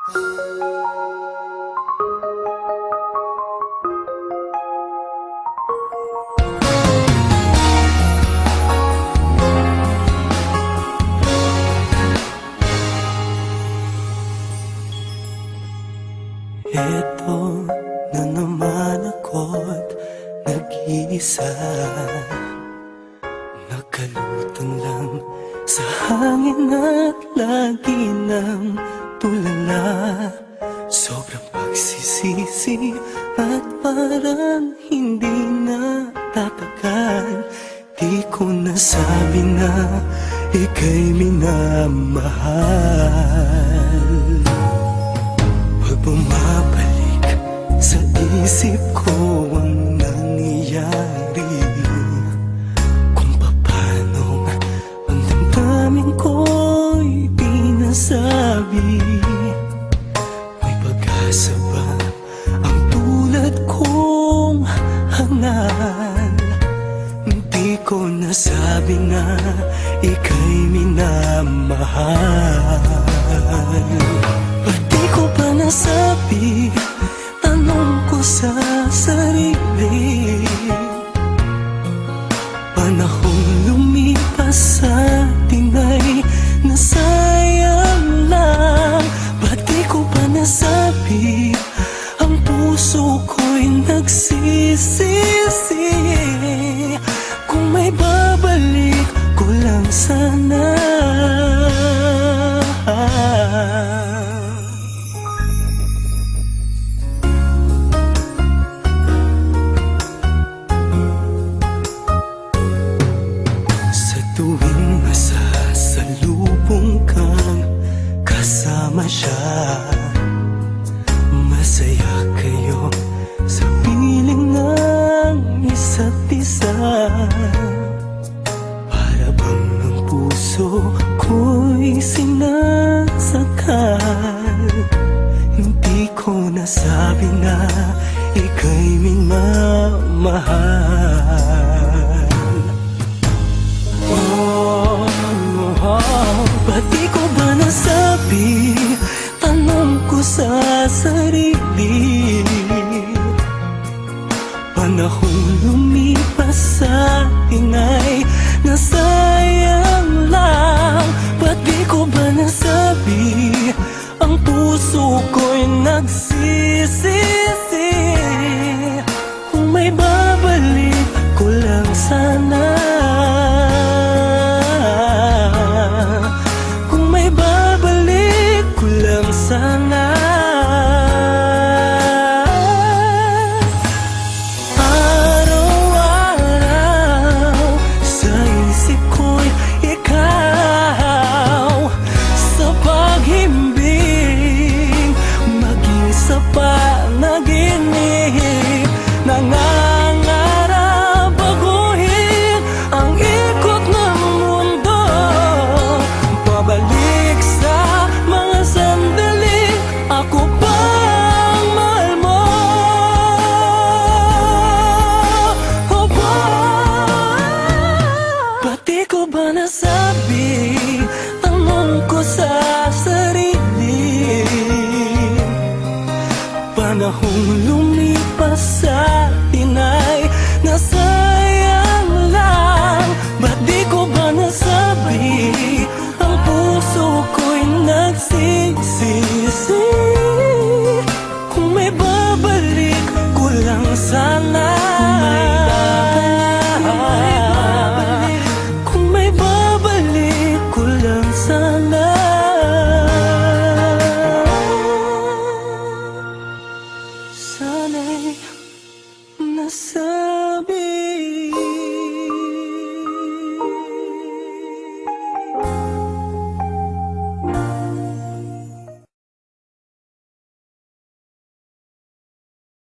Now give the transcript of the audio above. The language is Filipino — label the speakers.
Speaker 1: Eto na naman ako't nag-iisa, nakalutang lang sa hangin at lagi ng tulala. Sobrang pagsisisi at parang hindi na tatagal. Di ko nasabi na ika'y minamahal. Pag bumabalik sa isip ko ang nangyayari, kung paano ang damdamin ko'y di nasabi. May pag-asa ba ang tulad kong hangal? Di ko nasabi na ika'y minamahal. Ba't di ko pa nasabi? Tanong ko sa sarili. Panahong lumipas sa atin ay nasayang lang. Ba't di ko pa nasabi? Ang puso ko'y nagsisisi. Kung may babalik ko lang sana. Sa tuwing masasalubong kang kasama siya, masaya kayo sa piling ng isa't isa. Para bang ang puso ko'y sinasakal. Hindi ko nasabi na ika'y minamahal. Ba't di ko ba nasabi? Tanong ko sa sarili. Panahong lumipas sa atin ay nasayang lang. Ba't di ko ba nasabi? Ang puso ko'y nagsisisi. Kung may babalik ko lang sana. Kung may babalik ko lang sana. Nangangarap baguhin ang ikot ng mundo, pabalik sa mga sandali ako pang mahal mo. Ba't di ko ba nasabi? Tanong ko sa sarili. Panahong lumipas sa atin ay nasayang lang. Ba't di ko ba nasabi? Ang puso ko'y nagsisisi.